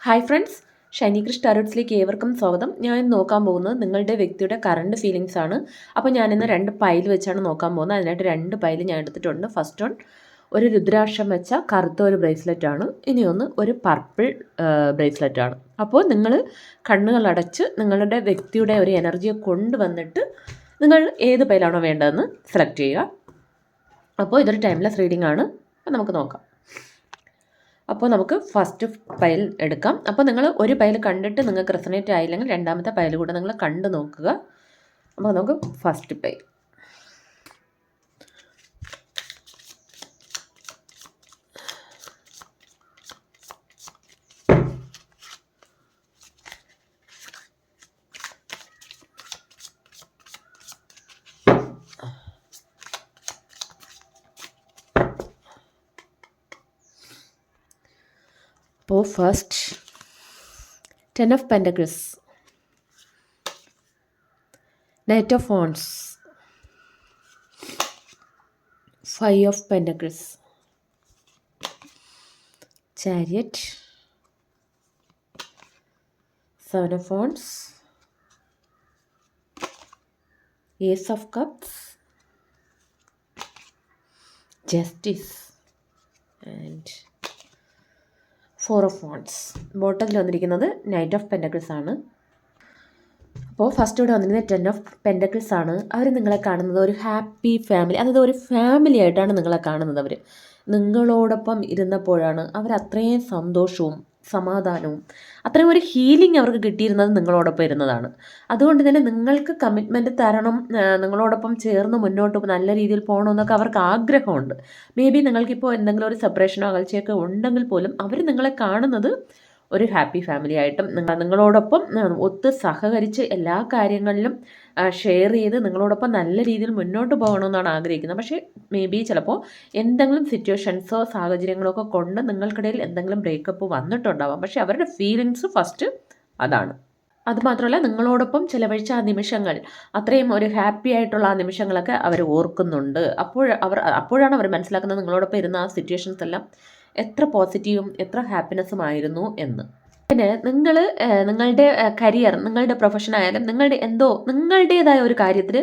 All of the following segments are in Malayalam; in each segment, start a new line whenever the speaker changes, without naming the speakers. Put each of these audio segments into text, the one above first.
ഹായ് ഫ്രണ്ട്സ്, ഷൈനി ക്രിഷ് ടാരോട്സിലേക്ക് ഏവർക്കും സ്വാഗതം. ഞാൻ ഇന്ന് നോക്കാൻ പോകുന്നത് നിങ്ങളുടെ വ്യക്തിയുടെ കറണ്ട് ഫീലിങ്സ് ആണ്. അപ്പോൾ ഞാനിന്ന് 2 പൈൽ വെച്ചാണ് നോക്കാൻ പോകുന്നത്. അതിനായിട്ട് 2 പൈൽ ഞാൻ എടുത്തിട്ടുണ്ട്. ഫസ്റ്റ് വൺ ഒരു രുദ്രാക്ഷം വെച്ച കറുത്ത ഒരു ബ്രേസ്ലെറ്റ് ആണ്. ഇനി ഒന്ന് ഒരു പർപ്പിൾ ബ്രേസ്ലെറ്റ് ആണ്. അപ്പോൾ നിങ്ങൾ കണ്ണുകൾ അടച്ച് നിങ്ങളുടെ വ്യക്തിയുടെ ഒരു എനർജിയെ കൊണ്ടുവന്നിട്ട് നിങ്ങൾ ഏത് പൈലാണോ വേണ്ടതെന്ന് സെലക്ട് ചെയ്യുക. അപ്പോൾ ഇതൊരു ടൈംലെസ് റീഡിംഗ് ആണ്. അപ്പോൾ നമുക്ക് നോക്കാം. അപ്പോൾ നമുക്ക് ഫസ്റ്റ് പൈൽ എടുക്കാം. അപ്പോൾ നിങ്ങൾ ഒരു പൈൽ കണ്ടിട്ട് നിങ്ങൾക്ക് റെസണേറ്റ് ആയില്ലെങ്കിൽ രണ്ടാമത്തെ പൈൽ കൂടെ നിങ്ങൾ കണ്ടു നോക്കുക. അപ്പോൾ നമുക്ക് ഫസ്റ്റ് പൈൽ. അപ്പോൾ first 10 of Pentacles, Knight of Wands, 5 of Pentacles, Chariot, 7 of Wands, Ace of Cups, Justice and 4 of Wands. ബോട്ടത്തിൽ വന്നിരിക്കുന്നത് നൈറ്റ് ഓഫ് പെൻറ്റക്കിൾസ് ആണ്. അപ്പോൾ ഫസ്റ്റ് ഇവിടെ വന്നിരിക്കുന്നത് 10 of Pentacles ആണ്. അവർ നിങ്ങളെ കാണുന്നത് ഒരു ഹാപ്പി ഫാമിലി, അതായത് ഒരു ഫാമിലി ആയിട്ടാണ് നിങ്ങളെ കാണുന്നത്. അവർ നിങ്ങളോടൊപ്പം ഇരുന്നപ്പോഴാണ് അവർ അത്രയും സന്തോഷവും സമാധാനവും അത്രയും ഒരു ഹീലിംഗ് അവർക്ക് കിട്ടിയിരുന്നത് നിങ്ങളോടൊപ്പം ഇരുന്നതാണ്. അതുകൊണ്ട് തന്നെ നിങ്ങൾക്ക് കമ്മിറ്റ്മെൻറ്റ് തരണം, നിങ്ങളോടൊപ്പം ചേർന്ന് മുന്നോട്ട് നല്ല രീതിയിൽ പോകണമെന്നൊക്കെ അവർക്ക് ആഗ്രഹമുണ്ട്. മേ ബി നിങ്ങൾക്കിപ്പോൾ എന്തെങ്കിലും ഒരു സെപ്പറേഷനോ അകൽച്ചയൊക്കെ ഉണ്ടെങ്കിൽ പോലും അവർ നിങ്ങളെ കാണുന്നത് ഒരു ഹാപ്പി ഫാമിലി ആയിട്ടും നിങ്ങളോടൊപ്പം ഒത്ത് സഹകരിച്ച് എല്ലാ കാര്യങ്ങളിലും ഷെയർ ചെയ്ത് നിങ്ങളോടൊപ്പം നല്ല രീതിയിൽ മുന്നോട്ട് പോകണമെന്നാണ് ആഗ്രഹിക്കുന്നത്. പക്ഷേ മേ ബി ചിലപ്പോൾ എന്തെങ്കിലും സിറ്റുവേഷൻസോ സാഹചര്യങ്ങളോ ഒക്കെ കൊണ്ട് നിങ്ങൾക്കിടയിൽ എന്തെങ്കിലും ബ്രേക്കപ്പ് വന്നിട്ടുണ്ടാവാം. പക്ഷേ അവരുടെ ഫീലിങ്സ് ഫസ്റ്റ് അതാണ്. അതുമാത്രമല്ല നിങ്ങളോടൊപ്പം ചിലവഴിച്ച ആ നിമിഷങ്ങൾ, അത്രയും ഒരു ഹാപ്പി ആയിട്ടുള്ള ആ നിമിഷങ്ങളൊക്കെ അവർ ഓർക്കുന്നുണ്ട്. അപ്പോഴാണ് അവർ മനസ്സിലാക്കുന്നത് നിങ്ങളോടൊപ്പം ഇരുന്ന ആ സിറ്റുവേഷൻസ് എല്ലാം എത്ര പോസിറ്റീവും എത്ര ഹാപ്പിനെസ്സും ആയിരുന്നു എന്ന്. പിന്നെ നിങ്ങൾ നിങ്ങളുടെ കരിയർ, നിങ്ങളുടെ പ്രൊഫഷൻ ആയാലും നിങ്ങളുടേതായ ഒരു കാര്യത്തിൽ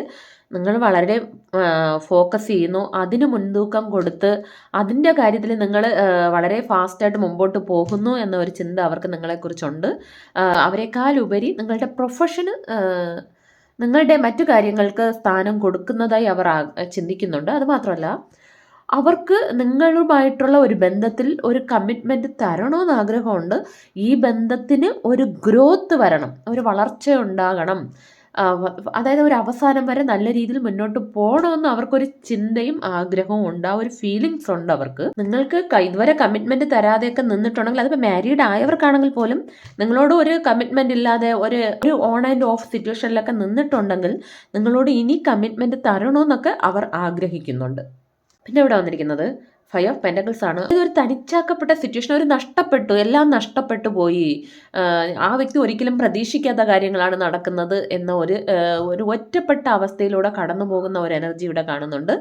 നിങ്ങൾ വളരെ ഫോക്കസ് ചെയ്യുന്നു, അതിന് മുൻതൂക്കം കൊടുത്ത് അതിൻ്റെ കാര്യത്തിൽ നിങ്ങൾ വളരെ ഫാസ്റ്റായിട്ട് മുമ്പോട്ട് പോകുന്നു എന്ന ഒരു ചിന്ത അവർക്ക് നിങ്ങളെക്കുറിച്ചുണ്ട്. അവരെക്കാളുപരി നിങ്ങളുടെ പ്രൊഫഷന് നിങ്ങളുടെ മറ്റു കാര്യങ്ങൾക്ക് സ്ഥാനം കൊടുക്കുന്നതായി അവർ ചിന്തിക്കുന്നുണ്ട്. അതുമാത്രമല്ല അവർക്ക് നിങ്ങളുമായിട്ടുള്ള ഒരു ബന്ധത്തിൽ ഒരു കമ്മിറ്റ്മെൻറ്റ് തരണമെന്ന് ആഗ്രഹമുണ്ട്. ഈ ബന്ധത്തിന് ഒരു ഗ്രോത്ത് വരണം, ഒരു വളർച്ച ഉണ്ടാകണം, അതായത് ഒരു അവസാനം വരെ നല്ല രീതിയിൽ മുന്നോട്ട് പോകണമെന്ന് അവർക്കൊരു ചിന്തയും ആഗ്രഹവും ഉണ്ട്. ആ ഒരു ഫീലിങ്സ് ഉണ്ട് അവർക്ക്. നിങ്ങൾക്ക് ഇതുവരെ കമ്മിറ്റ്മെൻറ്റ് തരാതെയൊക്കെ നിന്നിട്ടുണ്ടെങ്കിൽ, അതിപ്പോൾ മാരീഡ് ആയവർക്കാണെങ്കിൽ പോലും നിങ്ങളോട് ഒരു കമ്മിറ്റ്മെൻറ്റ് ഇല്ലാതെ ഒരു ഓൺ ആൻഡ് ഓഫ് സിറ്റുവേഷനിലൊക്കെ നിന്നിട്ടുണ്ടെങ്കിൽ നിങ്ങളോട് ഇനി കമ്മിറ്റ്മെൻറ്റ് തരണമെന്നൊക്കെ അവർ ആഗ്രഹിക്കുന്നുണ്ട്. പിന്നെ ഇവിടെ വന്നിരിക്കുന്നത് 5 of Pentacles ആണ്. ഇതൊരു തനിച്ചാക്കപ്പെട്ട സിറ്റുവേഷൻ, ഒരു നഷ്ടപ്പെട്ടു, എല്ലാം നഷ്ടപ്പെട്ടു പോയി, ആ വ്യക്തി ഒരിക്കലും പ്രതീക്ഷിക്കാത്ത കാര്യങ്ങളാണ് നടക്കുന്നത് എന്ന ഒരു ഒറ്റപ്പെട്ട അവസ്ഥയിലൂടെ കടന്നു പോകുന്ന ഒരു എനർജി ഇവിടെ കാണുന്നുണ്ട്.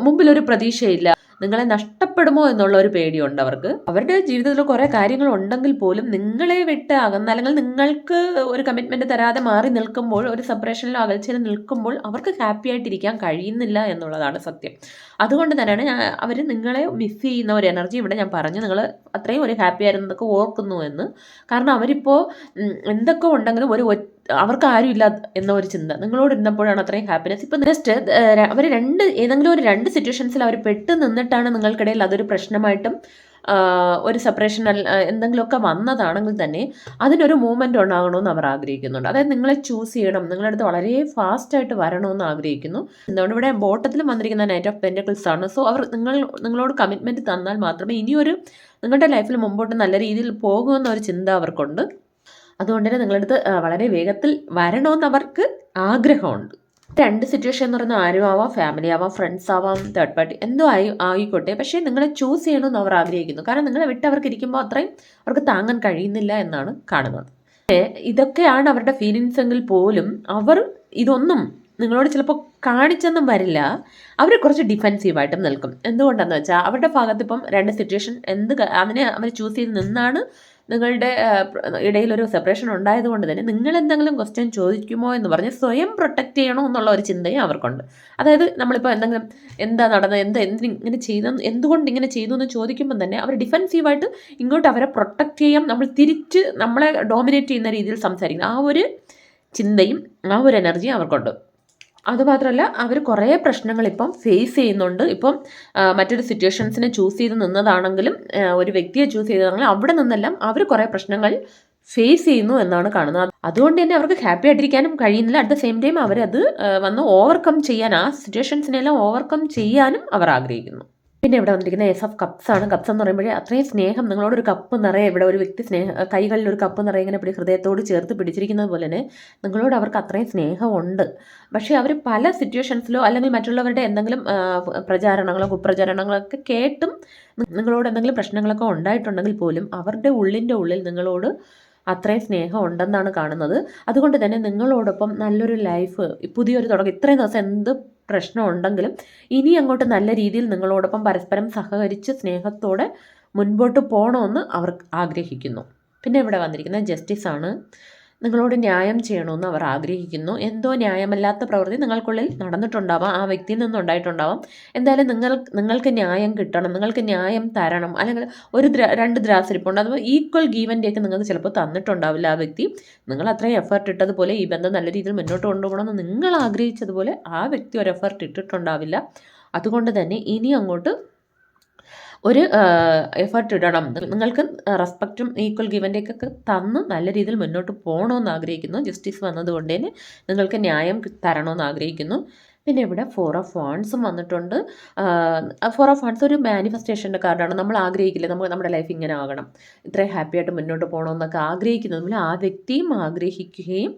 മുമ്പിലൊരു പ്രതീക്ഷയില്ല, നിങ്ങളെ നഷ്ടപ്പെടുമോ എന്നുള്ള ഒരു പേടിയുണ്ട് അവർക്ക്. അവരുടെ ജീവിതത്തിൽ കുറേ കാര്യങ്ങൾ ഉണ്ടെങ്കിൽ പോലും നിങ്ങളെ വിട്ട് അകന്ന, അല്ലെങ്കിൽ നിങ്ങൾക്ക് ഒരു കമ്മിറ്റ്മെൻറ്റ് തരാതെ മാറി നിൽക്കുമ്പോൾ, ഒരു സെപ്പറേഷനിലോ അകൽച്ചയിലും നിൽക്കുമ്പോൾ അവർക്ക് ഹാപ്പി ആയിട്ടിരിക്കാൻ കഴിയുന്നില്ല എന്നുള്ളതാണ് സത്യം. അതുകൊണ്ട് തന്നെയാണ് അവർ നിങ്ങളെ മിസ് ചെയ്യുന്ന ഒരു എനർജി ഇവിടെ ഞാൻ പറഞ്ഞു, നിങ്ങൾ അത്രയും ഒരു ഹാപ്പി ആയിരുന്നതൊക്കെ ഓർക്കുന്നു എന്ന്. കാരണം അവരിപ്പോൾ എന്തൊക്കെ ഉണ്ടെങ്കിലും അവർക്ക് ആരും ഇല്ല എന്ന ഒരു ചിന്ത നിങ്ങളോട് ഇരുന്നപ്പോഴാണ് അത്രയും ഹാപ്പിനെസ്. ഇപ്പം നെക്സ്റ്റ് അവർ ഏതെങ്കിലും ഒരു രണ്ട് സിറ്റുവേഷൻസിൽ അവർ പെട്ട് നിന്നിട്ടാണ് നിങ്ങൾക്കിടയിൽ അതൊരു പ്രശ്നമായിട്ടും ഒരു സെപ്പറേഷൻ എന്തെങ്കിലുമൊക്കെ വന്നതാണെങ്കിൽ തന്നെ അതിനൊരു മൂവ്മെൻറ്റ് ഉണ്ടാകണമെന്ന് അവർ ആഗ്രഹിക്കുന്നുണ്ട്. അതായത് നിങ്ങളെ ചൂസ് ചെയ്യണം, നിങ്ങളുടെ അടുത്ത് വളരെ ഫാസ്റ്റായിട്ട് വരണമെന്ന് ആഗ്രഹിക്കുന്നു. എന്തുകൊണ്ട് ഇവിടെ ബോട്ടത്തിലും വന്നിരിക്കുന്ന നൈറ്റ് ഓഫ് പെൻറ്റക്കിൾസ് ആണ്. സോ അവർ നിങ്ങളോട് കമ്മിറ്റ്മെൻറ്റ് തന്നാൽ മാത്രമേ ഇനിയൊരു നിങ്ങളുടെ ലൈഫിൽ മുമ്പോട്ട് നല്ല രീതിയിൽ പോകുമെന്നൊരു ചിന്ത അവർക്കുണ്ട്. അതുകൊണ്ട് തന്നെ നിങ്ങളുടെ അടുത്ത് വളരെ വേഗത്തിൽ വരണമെന്ന് അവർക്ക് ആഗ്രഹമുണ്ട്. രണ്ട് സിറ്റുവേഷൻ എന്ന് പറയുന്നത് ആരും ആവാം, ഫാമിലി ആവാം, ഫ്രണ്ട്സ് ആവാം, തേർഡ് പാർട്ടി എന്തോ ആയിക്കോട്ടെ. പക്ഷേ നിങ്ങളെ ചൂസ് ചെയ്യണമെന്ന് അവർ ആഗ്രഹിക്കുന്നു. കാരണം നിങ്ങളെ വിട്ട് അവർക്ക് ഇരിക്കുമ്പോൾ അത്രയും അവർക്ക് താങ്ങാൻ കഴിയുന്നില്ല എന്നാണ് കാണുന്നത്. ഇതൊക്കെയാണ് അവരുടെ ഫീലിങ്സ് എങ്കിൽ പോലും അവർ ഇതൊന്നും നിങ്ങളോട് ചിലപ്പോൾ കാണിച്ചൊന്നും വരില്ല. അവർ കുറച്ച് ഡിഫെൻസീവായിട്ടും നിൽക്കും. എന്തുകൊണ്ടാണെന്ന് വെച്ചാൽ അവരുടെ ഭാഗത്ത് ഇപ്പം രണ്ട് സിറ്റുവേഷൻ അതിനെ അവർ ചൂസ് ചെയ്ത് നിന്നാണ് നിങ്ങളുടെ ഇടയിലൊരു സെപ്പറേഷൻ ഉണ്ടായതുകൊണ്ട് തന്നെ നിങ്ങൾ എന്തെങ്കിലും ക്വസ്റ്റ്യൻ ചോദിക്കുമോ എന്ന് പറഞ്ഞ് സ്വയം പ്രൊട്ടക്റ്റ് ചെയ്യണോ എന്നുള്ള ഒരു ചിന്തയും അവർക്കുണ്ട്. അതായത് നമ്മളിപ്പോൾ എന്തെങ്കിലും എന്താ നടന്നത്, എന്തിങ്ങനെ ചെയ്തു, എന്തുകൊണ്ട് ഇങ്ങനെ ചെയ്തു എന്ന് ചോദിക്കുമ്പം തന്നെ അവർ ഡിഫെൻസീവായിട്ട് ഇങ്ങോട്ട് അവരെ പ്രൊട്ടക്റ്റ് ചെയ്യാം, നമ്മൾ തിരിച്ച് നമ്മളെ ഡോമിനേറ്റ് ചെയ്യുന്ന രീതിയിൽ സംസാരിക്കുന്നത്, ആ ഒരു ചിന്തയും ആ ഒരു എനർജിയും അവർക്കുണ്ട്. അതുമാത്രമല്ല അവർ കുറേ പ്രശ്നങ്ങൾ ഇപ്പം ഫേസ് ചെയ്യുന്നുണ്ട്. ഇപ്പം മറ്റൊരു സിറ്റുവേഷൻസിനെ ചൂസ് ചെയ്ത് നിന്നതാണെങ്കിലും ഒരു വ്യക്തിയെ ചൂസ് ചെയ്തതാണെങ്കിലും അവിടെ നിന്നെല്ലാം അവർ കുറേ പ്രശ്നങ്ങൾ ഫേസ് ചെയ്യുന്നു എന്നാണ് കാണുന്നത്. അതുകൊണ്ട് തന്നെ അവർക്ക് ഹാപ്പി ആയിട്ടിരിക്കാനും കഴിയുന്നില്ല. അറ്റ് ദ സെയിം ടൈം അവരത് വന്ന് ഓവർകം ചെയ്യാൻ, ആ സിറ്റുവേഷൻസിനെല്ലാം ഓവർകം ചെയ്യാനും അവർ ആഗ്രഹിക്കുന്നു. പിന്നെ ഇവിടെ വന്നിരിക്കുന്ന ഏസ് ഓഫ് കപ്സ് ആണ്. കപ്സ് എന്ന് പറയുമ്പോഴേ അത്രയും സ്നേഹം, നിങ്ങളോടൊരു കപ്പ് നിറയെ, ഇവിടെ ഒരു വ്യക്തി കൈകളിൽ ഒരു കപ്പ് നിറയെ ഇങ്ങനെ ഹൃദയത്തോട് ചേർത്ത് പിടിച്ചിരിക്കുന്നത് പോലെ തന്നെ നിങ്ങളോട് അവർക്ക് അത്രയും സ്നേഹമുണ്ട്. പക്ഷേ അവർ പല സിറ്റുവേഷൻസിലോ അല്ലെങ്കിൽ മറ്റുള്ളവരുടെ എന്തെങ്കിലും പ്രചാരണങ്ങളോ കുപ്രചാരണങ്ങളോ ഒക്കെ കേട്ടും നിങ്ങളോട് എന്തെങ്കിലും പ്രശ്നങ്ങളൊക്കെ ഉണ്ടായിട്ടുണ്ടെങ്കിൽ പോലും അവരുടെ ഉള്ളിൻ്റെ ഉള്ളിൽ നിങ്ങളോട് അത്രയും സ്നേഹം ഉണ്ടെന്നാണ് കാണുന്നത്. അതുകൊണ്ട് തന്നെ നിങ്ങളോടൊപ്പം നല്ലൊരു ലൈഫ്, പുതിയൊരു തുടക്കം, ഇത്രയും ദിവസം എന്ത് പ്രശ്നം ഉണ്ടെങ്കിലും ഇനി അങ്ങോട്ട് നല്ല രീതിയിൽ നിങ്ങളോടൊപ്പം പരസ്പരം സഹകരിച്ച് സ്നേഹത്തോടെ മുൻപോട്ട് പോകണമെന്ന് അവർ ആഗ്രഹിക്കുന്നു. പിന്നെ ഇവിടെ വന്നിരിക്കുന്ന ജസ്റ്റിസ് ആണ്. നിങ്ങളോട് ന്യായം ചെയ്യണമെന്ന് അവർ ആഗ്രഹിക്കുന്നു. എന്തോ ന്യായമല്ലാത്ത പ്രവൃത്തി നിങ്ങൾക്കുള്ളിൽ നടന്നിട്ടുണ്ടാവാം, ആ വ്യക്തിയിൽ നിന്നുണ്ടായിട്ടുണ്ടാവാം. എന്തായാലും നിങ്ങൾക്ക് ന്യായം കിട്ടണം, നിങ്ങൾക്ക് ന്യായം തരണം, അല്ലെങ്കിൽ രണ്ട് ദ്രാസിരിപ്പുണ്ട്, അതുപോലെ ഈക്വൽ ഗീവ് ആൻഡ് ടേക്ക് നിങ്ങൾക്ക് ചിലപ്പോൾ തന്നിട്ടുണ്ടാവില്ല ആ വ്യക്തി. നിങ്ങൾ അത്രയും എഫേർട്ട് ഇട്ടതുപോലെ ഈ ബന്ധം നല്ല രീതിയിൽ മുന്നോട്ട് കൊണ്ടുപോകണമെന്ന് നിങ്ങൾ ആഗ്രഹിച്ചതുപോലെ ആ വ്യക്തി ഒരു എഫേർട്ട് ഇട്ടിട്ടുണ്ടാവില്ല. അതുകൊണ്ട് തന്നെ ഇനി അങ്ങോട്ട് ഒരു എഫർട്ട് ഇടണം, നിങ്ങൾക്ക് റെസ്പെക്റ്റും ഈക്വൽ ഗിവൻ്റെയൊക്കെ തന്ന് നല്ല രീതിയിൽ മുന്നോട്ട് പോകണമെന്ന് ആഗ്രഹിക്കുന്നു. ജസ്റ്റിസ് വന്നതുകൊണ്ട് തന്നെ നിങ്ങൾക്ക് ന്യായം തരണമെന്ന് ആഗ്രഹിക്കുന്നു. പിന്നെ ഇവിടെ 4 ഓഫ് വാണ്ട്സും വന്നിട്ടുണ്ട്. 4 ഓഫ് വാണ്ട്സ് ഒരു മാനിഫെസ്റ്റേഷൻ്റെ കാർഡാണ്. നമ്മൾ ആഗ്രഹിക്കില്ലേ, നമ്മുടെ ലൈഫ് ഇങ്ങനെ ആകണം, ഇത്രയും ഹാപ്പി ആയിട്ട് മുന്നോട്ട് പോകണമെന്നൊക്കെ ആഗ്രഹിക്കുന്നത് ആ വ്യക്തിയും ആഗ്രഹിക്കുകയും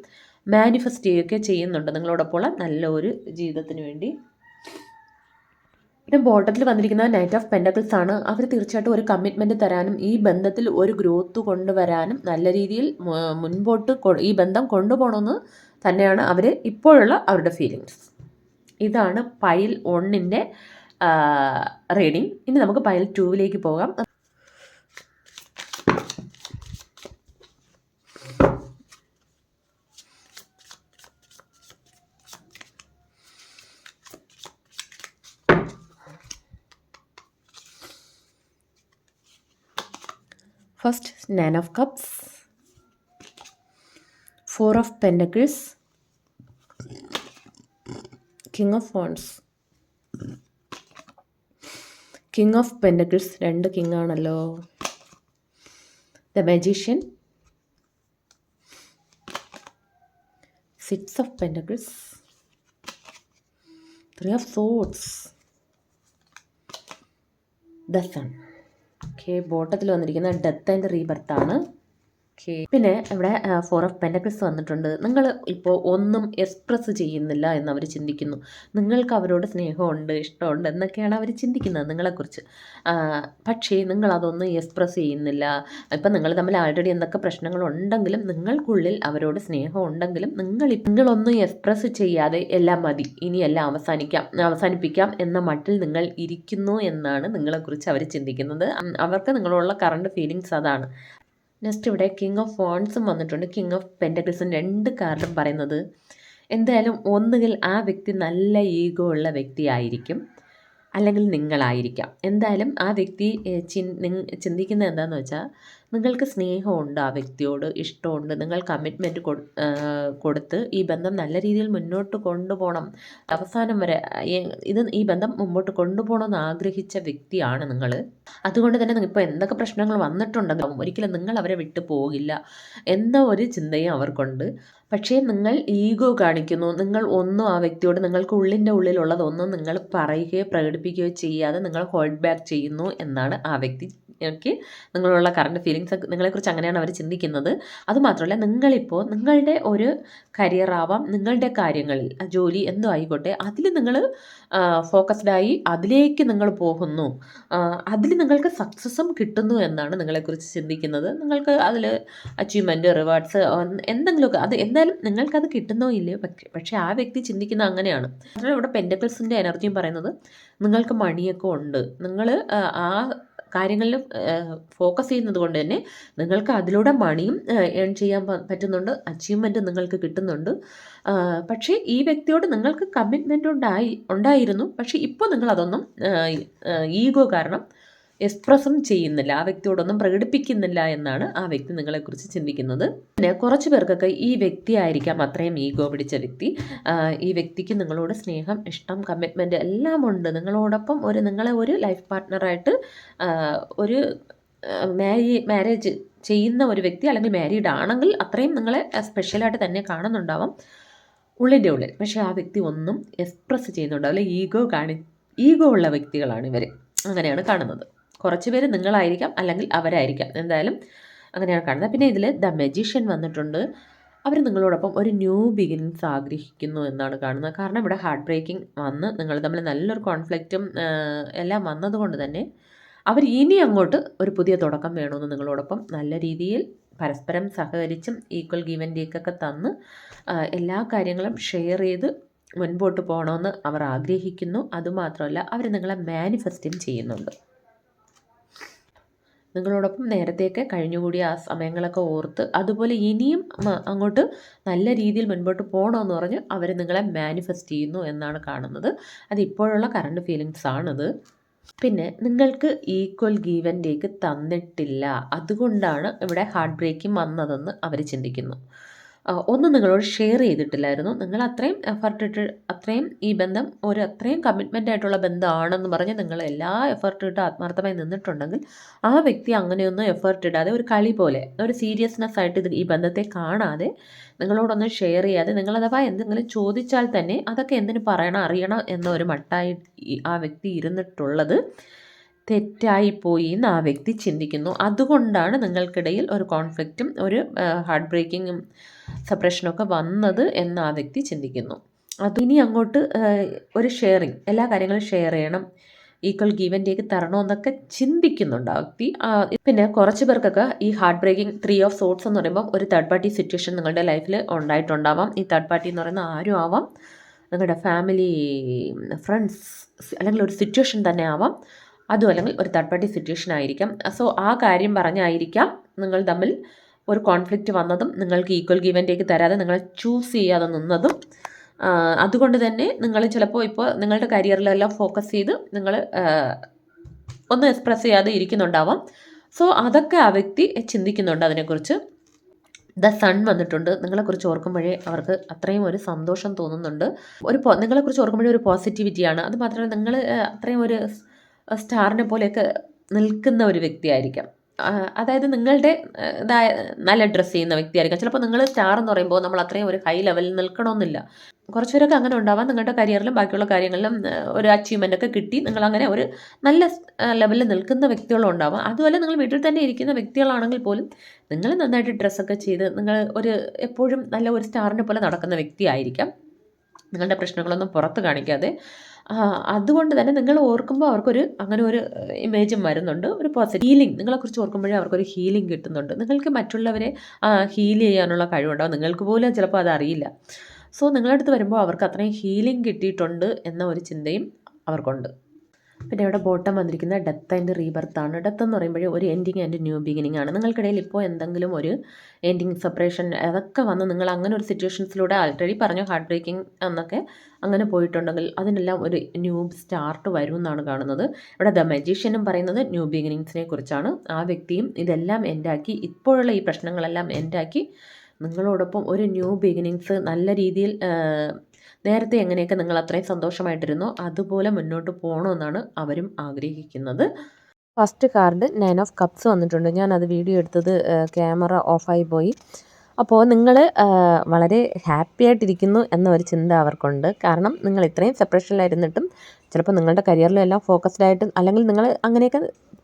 മാനിഫെസ്റ്റ് ചെയ്യുകയൊക്കെ ചെയ്യുന്നുണ്ട് നിങ്ങളോടൊപ്പമുള്ള നല്ല ഒരു ജീവിതത്തിന് വേണ്ടി. പിന്നെ ബോട്ടത്തിൽ വന്നിരിക്കുന്ന നൈറ്റ് ഓഫ് പെൻഡക്കിൾസ് ആണ്. അവർ തീർച്ചയായിട്ടും ഒരു കമ്മിറ്റ്മെൻറ്റ് തരാനും ഈ ബന്ധത്തിൽ ഒരു ഗ്രോത്ത് കൊണ്ടുവരാനും നല്ല രീതിയിൽ മുൻപോട്ട് ഈ ബന്ധം കൊണ്ടുപോകണമെന്ന് തന്നെയാണ് അവർ ഇപ്പോഴുള്ള അവരുടെ ഫീലിങ്സ്. ഇതാണ് പൈൽ 1ൻ്റെ റീഡിങ്. ഇനി നമുക്ക് പൈൽ 2ലേക്ക് പോകാം. First, 9 of Cups, 4 of Pentacles, King of Wands, King of Pentacles, 2 king ആണല്ലോ. The Magician, 6 of Pentacles, 3 of Swords, The Sun. Okay, ബോട്ടത്തിൽ വന്നിരിക്കുന്ന ഡെത്ത് ആൻഡ് റീബർത്ത് ആണ്. ഓക്കെ, പിന്നെ ഇവിടെ 4 ഓഫ് പെൻഡക്കിൾസ് വന്നിട്ടുണ്ട്. നിങ്ങൾ ഇപ്പോൾ ഒന്നും എക്സ്പ്രസ് ചെയ്യുന്നില്ല എന്നവർ ചിന്തിക്കുന്നു. നിങ്ങൾക്ക് അവരോട് സ്നേഹമുണ്ട്, ഇഷ്ടമുണ്ട് എന്നൊക്കെയാണ് അവർ ചിന്തിക്കുന്നത് നിങ്ങളെക്കുറിച്ച്. പക്ഷേ നിങ്ങളതൊന്നും എക്സ്പ്രസ് ചെയ്യുന്നില്ല. ഇപ്പം നിങ്ങൾ തമ്മിൽ ആൾറെഡി എന്തൊക്കെ പ്രശ്നങ്ങളുണ്ടെങ്കിലും നിങ്ങൾക്കുള്ളിൽ അവരോട് സ്നേഹം ഉണ്ടെങ്കിലും നിങ്ങളൊന്നും എക്സ്പ്രസ് ചെയ്യാതെ എല്ലാം മതി, ഇനി എല്ലാം അവസാനിപ്പിക്കാം എന്ന മട്ടിൽ നിങ്ങൾ ഇരിക്കുന്നു എന്നാണ് നിങ്ങളെക്കുറിച്ച് അവർ ചിന്തിക്കുന്നത്. അവർക്ക് നിങ്ങളോടുള്ള കറണ്ട് ഫീലിങ്സ് അതാണ്. നെക്സ്റ്റ് ഇവിടെ കിങ് ഓഫ് വാണ്ട്സും വന്നിട്ടുണ്ട്. കിങ് ഓഫ് പെൻഡക്കിൾസും 2 കാർഡും പറയുന്നത് എന്തായാലും ഒന്നുകിൽ ആ വ്യക്തി നല്ല ഈഗോ ഉള്ള വ്യക്തിയായിരിക്കും, അല്ലെങ്കിൽ നിങ്ങളായിരിക്കാം. എന്തായാലും ആ വ്യക്തി ചിന്തിക്കുന്നത് എന്താണെന്ന് വെച്ചാൽ നിങ്ങൾക്ക് സ്നേഹമുണ്ട്, ആ വ്യക്തിയോട് ഇഷ്ടമുണ്ട്, നിങ്ങൾ കമ്മിറ്റ്മെൻറ്റ് കൊടുത്ത് ഈ ബന്ധം നല്ല രീതിയിൽ മുന്നോട്ട് കൊണ്ടുപോകണം, അവസാനം വരെ ഈ ബന്ധം മുമ്പോട്ട് കൊണ്ടുപോകണമെന്ന് ആഗ്രഹിച്ച വ്യക്തിയാണ് നിങ്ങൾ. അതുകൊണ്ട് തന്നെ ഇപ്പോൾ എന്തൊക്കെ പ്രശ്നങ്ങൾ വന്നിട്ടുണ്ടെങ്കിലും ഒരിക്കലും നിങ്ങൾ അവരെ വിട്ടു പോകില്ല എന്ന ഒരു ചിന്തയും അവർക്കുണ്ട്. പക്ഷേ നിങ്ങൾ ഈഗോ കാണിക്കുന്നു, നിങ്ങൾ ഒന്നും ആ വ്യക്തിയോട് നിങ്ങൾക്ക് ഉള്ളിൻ്റെ ഉള്ളിലുള്ളതൊന്നും നിങ്ങൾ പറയുകയോ പ്രകടിപ്പിക്കുകയോ ചെയ്യാതെ നിങ്ങൾ ഹോൾഡ് ബാക്ക് ചെയ്യുന്നു എന്നാണ് ആ വ്യക്തിക്ക് നിങ്ങളുള്ള കറണ്ട് ഫീലിങ്സ്. നിങ്ങളെക്കുറിച്ച് അങ്ങനെയാണ് അവർ ചിന്തിക്കുന്നത്. അതുമാത്രമല്ല നിങ്ങളിപ്പോൾ നിങ്ങളുടെ ഒരു കരിയർ ആവാം, നിങ്ങളുടെ കാര്യങ്ങളിൽ ജോലി എന്തോ ആയിക്കോട്ടെ, അതിൽ നിങ്ങൾ ഫോക്കസ്ഡായി അതിലേക്ക് നിങ്ങൾ പോകുന്നു, അതിൽ നിങ്ങൾക്ക് സക്സസ്സും കിട്ടുന്നു എന്നാണ് നിങ്ങളെക്കുറിച്ച് ചിന്തിക്കുന്നത്. നിങ്ങൾക്ക് അതിൽ അച്ചീവ്മെൻറ്റ്, റിവാർഡ്സ് എന്തെങ്കിലുമൊക്കെ അത് എന്തായാലും നിങ്ങൾക്കത് കിട്ടുന്നോ ഇല്ലയോ, പക്ഷേ ആ വ്യക്തി ചിന്തിക്കുന്നത് അങ്ങനെയാണ്. അതുപോലെ ഇവിടെ പെൻഡക്കിൾസിൻ്റെ എനർജിയും പറയുന്നത് നിങ്ങൾക്ക് മണിയൊക്കെ ഉണ്ട്, നിങ്ങൾ ആ കാര്യങ്ങളിൽ ഫോക്കസ് ചെയ്യുന്നത് കൊണ്ട് തന്നെ നിങ്ങൾക്ക് അതിലൂടെ മണിയും ഏൺ ചെയ്യാൻ പറ്റുന്നുണ്ട്, അച്ചീവ്മെൻറ്റ് നിങ്ങൾക്ക് കിട്ടുന്നുണ്ട്. പക്ഷേ ഈ വ്യക്തിയോട് നിങ്ങൾക്ക് കമ്മിറ്റ്മെൻറ്റ് ഉണ്ടായിരുന്നു. പക്ഷേ ഇപ്പോൾ നിങ്ങളതൊന്നും ഈഗോ കാരണം എക്സ്പ്രസ്സും ചെയ്യുന്നില്ല, ആ വ്യക്തിയോടൊന്നും പ്രകടിപ്പിക്കുന്നില്ല എന്നാണ് ആ വ്യക്തി നിങ്ങളെക്കുറിച്ച് ചിന്തിക്കുന്നത്. പിന്നെ കുറച്ച് പേർക്കൊക്കെ ഈ വ്യക്തി ആയിരിക്കാം അത്രയും ഈഗോ പിടിച്ച വ്യക്തി. ഈ വ്യക്തിക്ക് നിങ്ങളോട് സ്നേഹം, ഇഷ്ടം, കമ്മിറ്റ്മെൻറ്റ് എല്ലാം ഉണ്ട്. നിങ്ങളോടൊപ്പം നിങ്ങളെ ഒരു ലൈഫ് പാർട്ട്ണറായിട്ട് ഒരു മാരേജ് ചെയ്യുന്ന ഒരു വ്യക്തി, അല്ലെങ്കിൽ മാരീഡ് ആണെങ്കിൽ അത്രയും നിങ്ങളെ സ്പെഷ്യലായിട്ട് തന്നെ കാണുന്നുണ്ടാവാം ഉള്ളിൻ്റെ ഉള്ളിൽ. പക്ഷേ ആ വ്യക്തി ഒന്നും എക്സ്പ്രസ് ചെയ്യുന്നുണ്ടാവില്ല. ഈഗോ ഉള്ള വ്യക്തികളാണ് ഇവർ. അങ്ങനെയാണ് കാണുന്നത്. കുറച്ച് പേര് നിങ്ങളായിരിക്കാം, അല്ലെങ്കിൽ അവരായിരിക്കാം, എന്തായാലും അങ്ങനെയാണ് കാണുന്നത്. പിന്നെ ഇതിൽ ദ മജീഷ്യൻ വന്നിട്ടുണ്ട്. അവർ നിങ്ങളോടൊപ്പം ഒരു ന്യൂ ബിഗിനിങ്സ് ആഗ്രഹിക്കുന്നു എന്നാണ് കാണുന്നത്. കാരണം ഇവിടെ ഹാർട്ട് ബ്രേക്കിംഗ് വന്ന് നിങ്ങൾ തമ്മിൽ നല്ലൊരു കോൺഫ്ലിക്റ്റും എല്ലാം വന്നതുകൊണ്ട് തന്നെ അവർ ഇനി അങ്ങോട്ട് ഒരു പുതിയ തുടക്കം വേണമെന്ന് നിങ്ങളോടൊപ്പം നല്ല രീതിയിൽ പരസ്പരം സഹകരിച്ചും ഈക്വൽ ഗീവ് ആൻഡ് ടേക്കൊക്കെ തന്ന് എല്ലാ കാര്യങ്ങളും ഷെയർ ചെയ്ത് മുൻപോട്ട് പോകണമെന്ന് അവർ ആഗ്രഹിക്കുന്നു. അതുമാത്രമല്ല അവർ നിങ്ങളെ മാനിഫെസ്റ്റും ചെയ്യുന്നുണ്ട്. നിങ്ങളോടൊപ്പം നേരത്തെയൊക്കെ കഴിഞ്ഞുകൂടിയ ആ സമയങ്ങളൊക്കെ ഓർത്ത് അതുപോലെ ഇനിയും അങ്ങോട്ട് നല്ല രീതിയിൽ മുൻപോട്ട് പോകണമെന്ന് പറഞ്ഞ് അവർ നിങ്ങളെ മാനിഫെസ്റ്റ് ചെയ്യുന്നു എന്നാണ് കാണുന്നത്. അത് ഇപ്പോഴുള്ള കറണ്ട് ഫീലിങ്സ് ആണത്. പിന്നെ നിങ്ങൾക്ക് ഈക്വൽ ഗീവ് ആൻഡ് ടേക്ക് തന്നിട്ടില്ല, അതുകൊണ്ടാണ് ഇവിടെ ഹാർട്ട് ബ്രേക്കിംഗ് വന്നതെന്ന് അവർ ചിന്തിക്കുന്നു. ഒന്നും നിങ്ങളോട് ഷെയർ ചെയ്തിട്ടില്ലായിരുന്നു. നിങ്ങൾ അത്രയും എഫർട്ട് ഇട്ട് അത്രയും ഈ ബന്ധം അത്രയും കമ്മിറ്റ്മെൻ്റ് ആയിട്ടുള്ള ബന്ധമാണെന്ന് പറഞ്ഞ് നിങ്ങൾ എല്ലാ എഫർട്ട് ഇട്ട് ആത്മാർത്ഥമായി നിന്നിട്ടുണ്ടെങ്കിൽ ആ വ്യക്തി അങ്ങനെയൊന്നും എഫർട്ട് ഇടാതെ ഒരു കളി പോലെ ഒരു സീരിയസ്നെസ് ആയിട്ട് ഈ ബന്ധത്തെ കാണാതെ നിങ്ങളോടൊന്നും ഷെയർ ചെയ്യാതെ നിങ്ങളഥവാ എന്തെങ്കിലും ചോദിച്ചാൽ തന്നെ അതൊക്കെ എന്തിനു പറയണം, അറിയണം എന്നൊരു മട്ടായി ആ വ്യക്തി ഇരുന്നിട്ടുള്ളത് തെറ്റായിപ്പോയി എന്ന് ആ വ്യക്തി ചിന്തിക്കുന്നു. അതുകൊണ്ടാണ് നിങ്ങൾക്കിടയിൽ ഒരു കോൺഫ്ലിക്റ്റും ഒരു ഹാർട്ട് ബ്രേക്കിങ്ങും സെപ്പറേഷനൊക്കെ വന്നത് എന്ന് ആ വ്യക്തി ചിന്തിക്കുന്നു. അതിനി അങ്ങോട്ട് ഒരു ഷെയറിങ്, എല്ലാ കാര്യങ്ങളും ഷെയർ ചെയ്യണം, ഈക്വൽ ഗീവ് ആൻഡ് ടേക്ക് തരണമെന്നൊക്കെ ചിന്തിക്കുന്നുണ്ട് ആ വ്യക്തി. പിന്നെ കുറച്ച് പേർക്കൊക്കെ ഈ ഹാർട്ട് ബ്രേക്കിംഗ് 3 ഓഫ് സോർട്സ് എന്ന് പറയുമ്പോൾ ഒരു തേർഡ് പാർട്ടി സിറ്റുവേഷൻ നിങ്ങളുടെ ലൈഫിൽ ഉണ്ടായിട്ടുണ്ടാവാം. ഈ തേർഡ് പാർട്ടി എന്ന് പറയുന്ന ആരും ആവാം, നിങ്ങളുടെ ഫാമിലി, ഫ്രണ്ട്സ്, അല്ലെങ്കിൽ ഒരു സിറ്റുവേഷൻ തന്നെ ആവാം. അതും അല്ലെങ്കിൽ ഒരു തേർഡ് പാർട്ടി സിറ്റുവേഷൻ ആയിരിക്കാം. സോ ആ കാര്യം പറഞ്ഞായിരിക്കാം നിങ്ങൾ തമ്മിൽ ഒരു കോൺഫ്ലിക്റ്റ് വന്നതും നിങ്ങൾക്ക് ഈക്വൽ ഗീവ് ആൻഡ് ടേക്ക് തരാതെ നിങ്ങളെ ചൂസ് ചെയ്യാതെ നിന്നതും. അതുകൊണ്ട് തന്നെ നിങ്ങൾ ചിലപ്പോൾ ഇപ്പോൾ നിങ്ങളുടെ കരിയറിലെല്ലാം ഫോക്കസ് ചെയ്ത് നിങ്ങൾ ഒന്നും എക്സ്പ്രസ് ചെയ്യാതെ ഇരിക്കുന്നുണ്ടാവാം. സോ അതൊക്കെ ആ വ്യക്തി ചിന്തിക്കുന്നുണ്ട് അതിനെക്കുറിച്ച്. ദ സൺ വന്നിട്ടുണ്ട്. നിങ്ങളെക്കുറിച്ച് ഓർക്കുമ്പോഴേ അവർക്ക് അത്രയും ഒരു സന്തോഷം തോന്നുന്നുണ്ട്. നിങ്ങളെക്കുറിച്ച് ഓർക്കുമ്പോഴേ ഒരു പോസിറ്റിവിറ്റിയാണ്. അത് മാത്രമല്ല നിങ്ങൾ അത്രയും ഒരു സ്റ്റാറിനെ പോലെയൊക്കെ നിൽക്കുന്ന ഒരു വ്യക്തിയായിരിക്കാം. അതായത് നിങ്ങളുടെ നല്ല ഡ്രസ്സ് ചെയ്യുന്ന വ്യക്തിയായിരിക്കാം. ചിലപ്പോൾ നിങ്ങൾ സ്റ്റാർ എന്ന് പറയുമ്പോൾ നമ്മൾ അത്രയും ഒരു ഹൈ ലെവലിൽ നിൽക്കണമെന്നില്ല. കുറച്ചുപേരൊക്കെ അങ്ങനെ ഉണ്ടാവാം. നിങ്ങളുടെ കരിയറിലും ബാക്കിയുള്ള കാര്യങ്ങളിലും ഒരു അച്ചീവ്മെൻ്റ് ഒക്കെ കിട്ടി നിങ്ങളങ്ങനെ ഒരു നല്ല ലെവലിൽ നിൽക്കുന്ന വ്യക്തികളും ഉണ്ടാവാം. അതുപോലെ നിങ്ങൾ വീട്ടിൽ തന്നെ ഇരിക്കുന്ന വ്യക്തികളാണെങ്കിൽ പോലും നിങ്ങൾ നന്നായിട്ട് ഡ്രസ്സൊക്കെ ചെയ്ത് നിങ്ങൾ എപ്പോഴും നല്ല ഒരു സ്റ്റാറിനെ പോലെ നടക്കുന്ന വ്യക്തിയായിരിക്കാം, നിങ്ങളുടെ പ്രശ്നങ്ങളൊന്നും പുറത്ത് കാണിക്കാതെ. അതുകൊണ്ട് തന്നെ നിങ്ങൾ ഓർക്കുമ്പോൾ അവർക്കൊരു അങ്ങനെ ഒരു ഇമേജും വരുന്നുണ്ട്, ഒരു പോസിറ്റീവ് ഹീലിംഗ്. നിങ്ങളെക്കുറിച്ച് ഓർക്കുമ്പോഴേ അവർക്കൊരു ഹീലിംഗ് കിട്ടുന്നുണ്ട്. നിങ്ങൾക്ക് മറ്റുള്ളവരെ ഹീൽ ചെയ്യാനുള്ള കഴിവുണ്ടാവും, നിങ്ങൾക്ക് പോലും ചിലപ്പോൾ അതറിയില്ല. സോ നിങ്ങളുടെ അടുത്ത് വരുമ്പോൾ അവർക്ക് അത്രയും ഹീലിംഗ് കിട്ടിയിട്ടുണ്ട് എന്ന ഒരു ചിന്തയും അവർക്കുണ്ട്. പിന്നെ ഇവിടെ ബോട്ടം വന്നിരിക്കുന്ന ഡെത്ത് ആൻഡ് റീബർത്താണ്. ഡെത്ത് എന്ന് പറയുമ്പോഴേ ഒരു എൻഡിങ് ആൻഡ് ന്യൂ ബിഗിനിങ് ആണ്. നിങ്ങൾക്കിടയിൽ ഇപ്പോൾ എന്തെങ്കിലും ഒരു എൻഡിങ്, സെപ്പറേഷൻ അതൊക്കെ വന്ന് നിങ്ങൾ അങ്ങനെ ഒരു സിറ്റുവേഷൻസിലൂടെ ആൾറെഡി പറഞ്ഞു ഹാർട്ട് ബ്രേക്കിംഗ് എന്നൊക്കെ അങ്ങനെ പോയിട്ടുണ്ടെങ്കിൽ അതിനെല്ലാം ഒരു ന്യൂ സ്റ്റാർട്ട് വരും എന്നാണ് കാണുന്നത്. ഇവിടെ ദ മജീഷ്യനും പറയുന്നത് ന്യൂ ബിഗിനിങ്സിനെ കുറിച്ചാണ്. ആ വ്യക്തിയും ഇതെല്ലാം എൻഡാക്കി, ഇപ്പോഴുള്ള ഈ പ്രശ്നങ്ങളെല്ലാം എൻഡാക്കി നിങ്ങളോടൊപ്പം ഒരു ന്യൂ ബിഗിനിങ്സ് നല്ല രീതിയിൽ നേരത്തെ എങ്ങനെയൊക്കെ നിങ്ങൾ അത്രയും സന്തോഷമായിട്ടിരുന്നോ അതുപോലെ മുന്നോട്ട് പോകണമെന്നാണ് അവരും ആഗ്രഹിക്കുന്നത്. ഫസ്റ്റ് കാർഡ് 9 ഓഫ് കപ്സ് വന്നിട്ടുണ്ട്. ഞാനത് വീഡിയോ എടുത്തത് ക്യാമറ ഓഫായി പോയി. അപ്പോൾ നിങ്ങൾ വളരെ ഹാപ്പി ആയിട്ടിരിക്കുന്നു എന്നൊരു ചിന്ത അവർക്കുണ്ട്. കാരണം നിങ്ങൾ ഇത്രയും സെപ്പറേഷനിലായിരുന്നിട്ടും ചിലപ്പോൾ നിങ്ങളുടെ കരിയറിലെല്ലാം ഫോക്കസ്ഡ് ആയിട്ട്, അല്ലെങ്കിൽ നിങ്ങൾ അങ്ങനെയൊക്കെ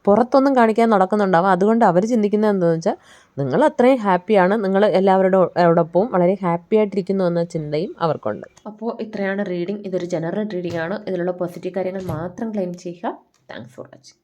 പുറത്തൊന്നും കാണിക്കാൻ നടക്കുന്നുണ്ടാവും. അതുകൊണ്ട് അവർ ചിന്തിക്കുന്നത് എന്താണെന്ന് വെച്ചാൽ നിങ്ങൾ അത്രയും ഹാപ്പിയാണ്, നിങ്ങൾ എല്ലാവരോടൊപ്പവും വളരെ ഹാപ്പി ആയിട്ടിരിക്കുന്നു എന്ന ചിന്തയും അവർക്കുണ്ട്. അപ്പോൾ ഇത്രയാണ് റീഡിംഗ്. ഇതൊരു ജനറൽ റീഡിംഗ് ആണ്. ഇതിലുള്ള പോസിറ്റീവ് കാര്യങ്ങൾ മാത്രം ക്ലെയിം ചെയ്യുക. Thanks for watching.